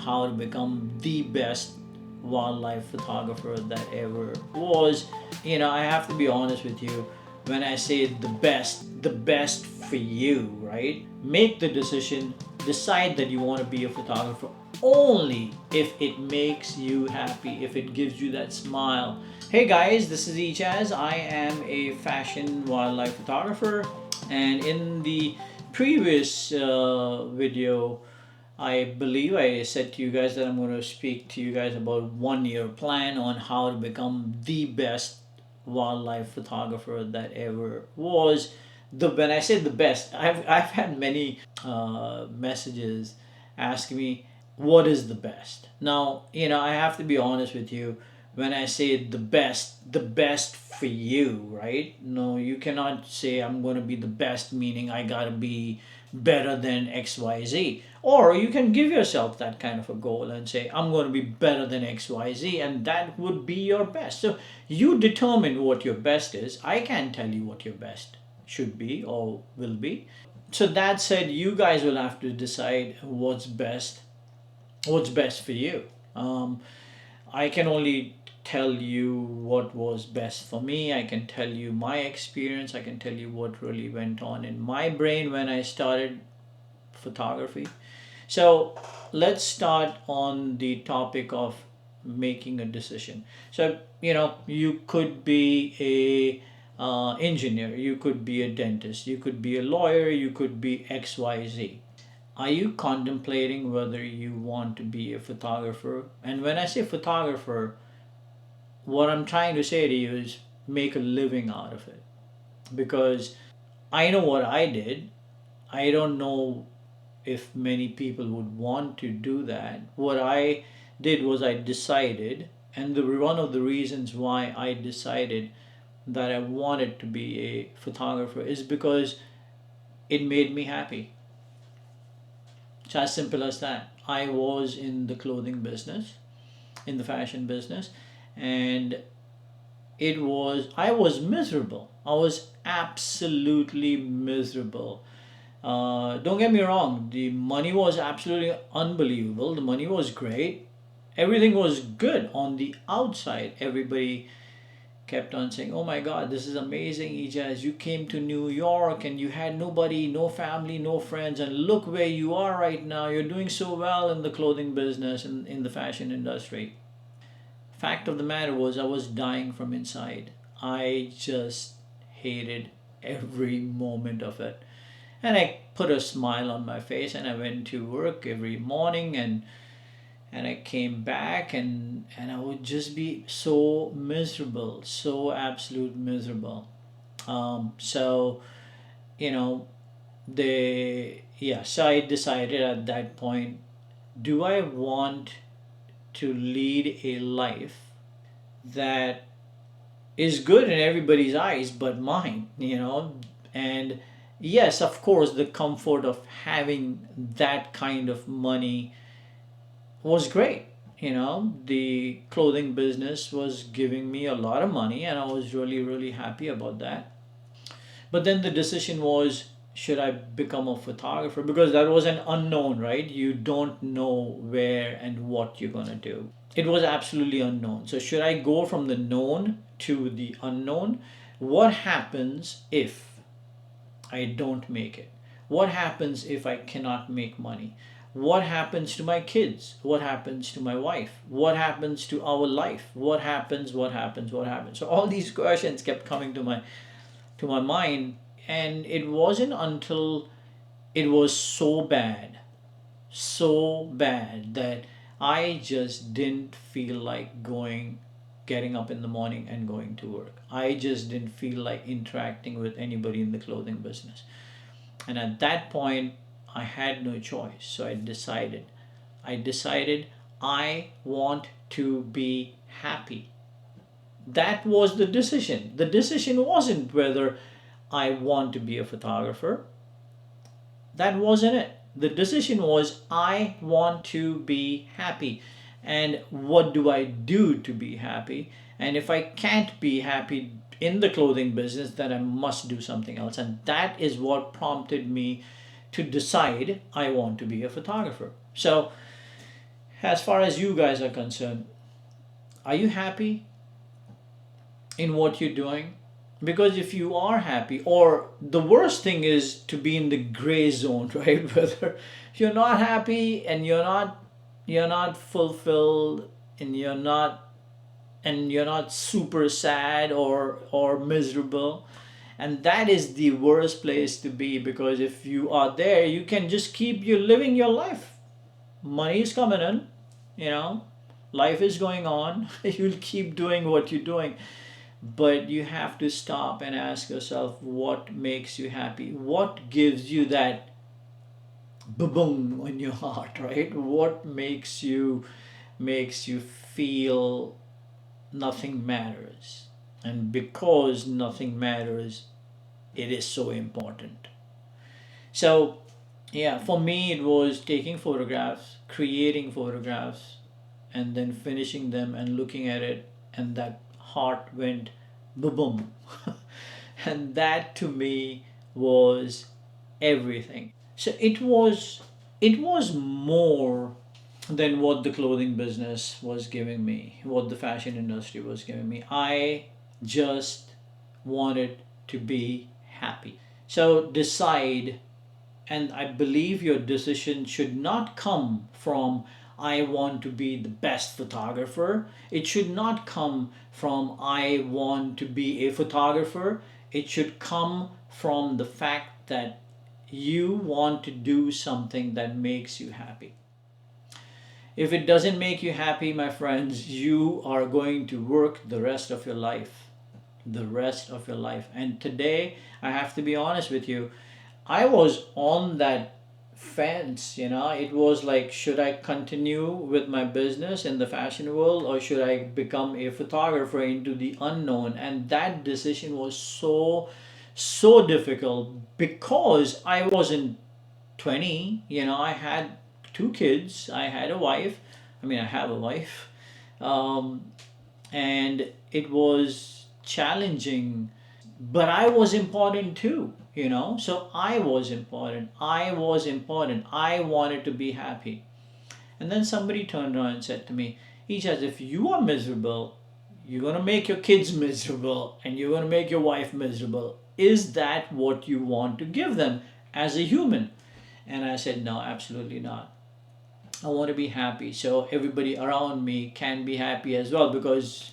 how to become the best wildlife photographer that ever was. I have to be honest with you. When I say the best for you, right? Make the decision, decide that you want to be a photographer only if it makes you happy, if it gives you that smile. Hey guys, this is Echaz. I am a fashion wildlife photographer, and in the previous video, I believe I said to you guys that I'm going to speak to you guys about 1 year plan on how to become the best wildlife photographer that ever was. When I say the best, I've had many messages asking me what is the best. Now, I have to be honest with you. When I say the best for you, right? No, you cannot say I'm going to be the best, meaning I got to be better than XYZ. Or you can give yourself that kind of a goal and say, I'm going to be better than XYZ, and that would be your best. So you determine what your best is. I can't tell you what your best should be or will be. So that said, you guys will have to decide what's best for you. I can only tell you what was best for me. I can tell you my experience. I can tell you what really went on in my brain when I started photography. So let's start on the topic of making a decision. So you could be a engineer, you could be a dentist, you could be a lawyer, you could be XYZ. Are you contemplating whether you want to be a photographer? And when I say photographer, what I'm trying to say to you is make a living out of it. Because I know what I did. I don't know if many people would want to do that. What I did was I decided, and one of the reasons why I decided that I wanted to be a photographer is because it made me happy. It's as simple as that. I was in the clothing business, in the fashion business, and I was miserable. I was absolutely miserable. Don't get me wrong, the money was absolutely unbelievable. The money was great. Everything was good on the outside. Everybody kept on saying, "Oh my God, this is amazing, Ijaz. You came to New York and you had nobody, no family, no friends, and look where you are right now. You're doing so well in the clothing business and in the fashion industry." Fact of the matter was, I was dying from inside. I just hated every moment of it. And I put a smile on my face and I went to work every morning, and I came back, and I would just be so miserable, so absolute miserable. So you know so I decided at that point, do I want to lead a life that is good in everybody's eyes but mine. And yes, of course, the comfort of having that kind of money was great. The clothing business was giving me a lot of money, and I was really, really happy about that. But then the decision was, should I become a photographer? Because that was an unknown, right? You don't know where and what you're going to do. It was absolutely unknown. So, should I go from the known to the unknown? What happens if I don't make it? What happens if I cannot make money? What happens to my kids? What happens to my wife? What happens to our life? What happens? What happens? What happens? So all these questions kept coming to my mind, and it wasn't until it was so bad that I just didn't feel like getting up in the morning and going to work. I just didn't feel like interacting with anybody in the clothing business. And at that point, I had no choice. So I decided I want to be happy. That was the decision. The decision wasn't whether I want to be a photographer. That wasn't it. The decision was, I want to be happy. And what do I do to be happy? And if I can't be happy in the clothing business, then I must do something else. And that is what prompted me to decide I want to be a photographer. So As far as you guys are concerned, are you happy in what you're doing? Because if you are happy, or the worst thing is to be in the gray zone, right? Whether you're not happy and you're not fulfilled, and you're not super sad or miserable, and that is the worst place to be, because if you are there, you can just keep you living your life. Money is coming in, you know, life is going on. You'll keep doing what you're doing, but you have to stop and ask yourself what makes you happy, what gives you that boom in your heart, right? What makes you feel nothing matters. And because nothing matters, it is so important. So, yeah, for me, it was taking photographs, creating photographs, and then finishing them and looking at it, and that heart went boom. And that to me was everything. So it was more than what the clothing business was giving me, what the fashion industry was giving me. I just wanted to be happy. So decide, and I believe your decision should not come from I want to be the best photographer. It should not come from I want to be a photographer. It should come from the fact that you want to do something that makes you happy. If it doesn't make you happy, my friends, you are going to work the rest of your life. The rest of your life. And today, I have to be honest with you, I was on that fence. It was like, should I continue with my business in the fashion world, or should I become a photographer into the unknown? And that decision was so, so difficult because I wasn't 20. I had two kids, I had a wife. I mean, I have a wife. Um, and it was challenging, but I was important too. So I was important. I wanted to be happy. And then somebody turned around and said to me, he says, if you are miserable, you're going to make your kids miserable, and you're going to make your wife miserable. Is that what you want to give them as a human? And I said, no, absolutely not. I want to be happy so everybody around me can be happy as well, because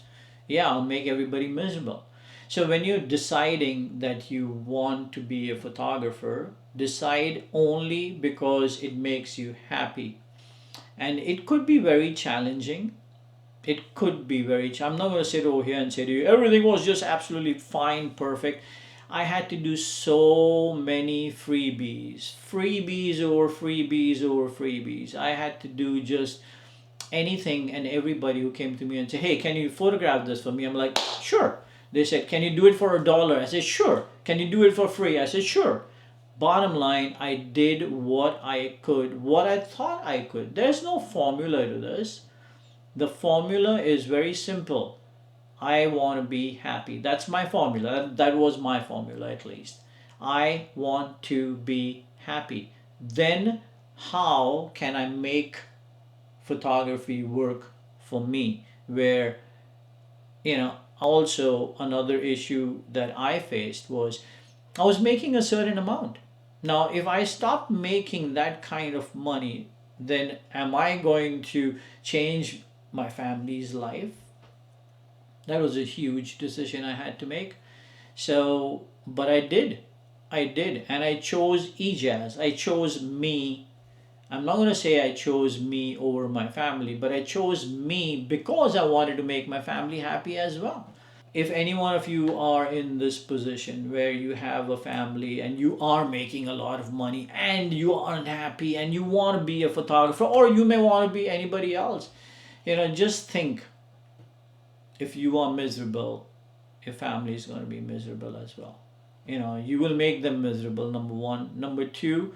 yeah, I'll make everybody miserable. So when you're deciding that you want to be a photographer, decide only because it makes you happy. And it could be very challenging. It could be I'm not going to sit over here and say to you everything was just absolutely fine, perfect. I had to do so many freebies over freebies over freebies. I had to do just anything and everybody who came to me and said, hey, can you photograph this for me? I'm like, sure. They said, can you do it for $1? I said, sure. Can you do it for free? I said, sure. Bottom line, I did what I could, what I thought I could. There's no formula to this. The formula is very simple. I want to be happy. That's my formula. That was my formula, at least. I want to be happy. Then, how can I make photography work for me? Where, also another issue that I faced was I was making a certain amount. Now, if I stop making that kind of money, then am I going to change my family's life? That was a huge decision I had to make. So, but I did. I did. And I chose EJazz. I chose me. I'm not going to say I chose me over my family, but I chose me because I wanted to make my family happy as well. If any one of you are in this position where you have a family and you are making a lot of money and you aren't happy and you want to be a photographer, or you may want to be anybody else, just think, if you are miserable, your family is going to be miserable as well. You will make them miserable, number one. Number two,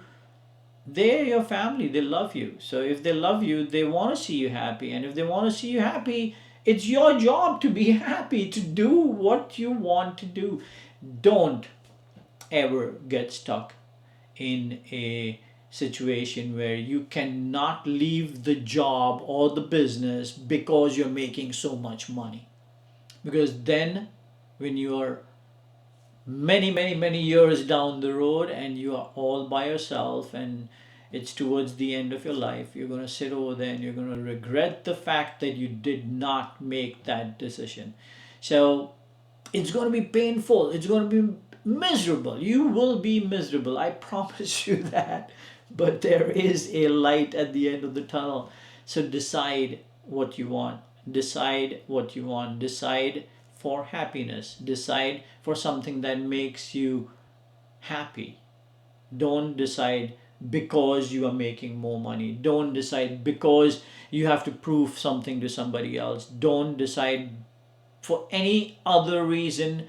they're your family, they love you. So if they love you, they want to see you happy. And if they want to see you happy, it's your job to be happy, to do what you want to do. Don't ever get stuck in a situation where you cannot leave the job or the business because you're making so much money. Because then, when you are many years down the road and you are all by yourself and it's towards the end of your life, you're going to sit over there and you're going to regret the fact that you did not make that decision. So it's going to be painful, it's going to be miserable, you will be miserable, I promise you that. But there is a light at the end of the tunnel. So decide what you want, decide what you want, decide for happiness, decide for something that makes you happy. Don't decide because you are making more money. Don't decide because you have to prove something to somebody else. Don't decide for any other reason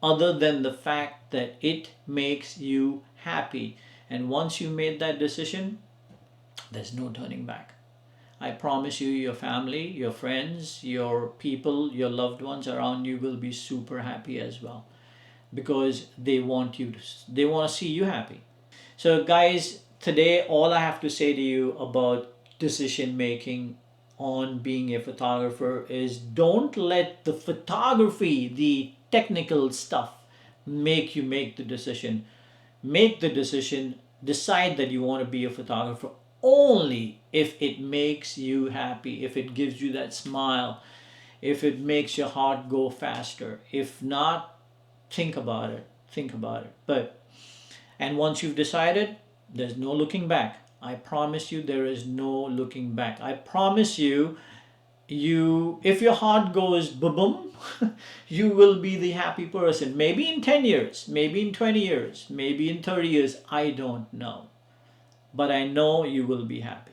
other than the fact that it makes you happy. And once you made that decision, there's no turning back. I promise you, your family, your friends, your people, your loved ones around you will be super happy as well, because they want to see you happy. So guys, today all I have to say to you about decision making on being a photographer is, don't let the photography, the technical stuff, make you make the decision. Make the decision, decide that you want to be a photographer only if it makes you happy, if it gives you that smile, if it makes your heart go faster. If not, think about it. Think about it. But and once you've decided, there's no looking back. I promise you, there is no looking back. I promise you, if your heart goes boom, you will be the happy person. Maybe in 10 years, maybe in 20 years, maybe in 30 years, I don't know. But I know you will be happy.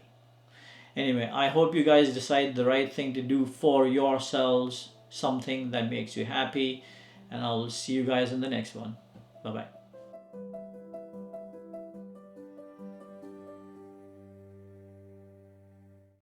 Anyway, I hope you guys decide the right thing to do for yourselves, something that makes you happy, and I'll see you guys in the next one. Bye bye.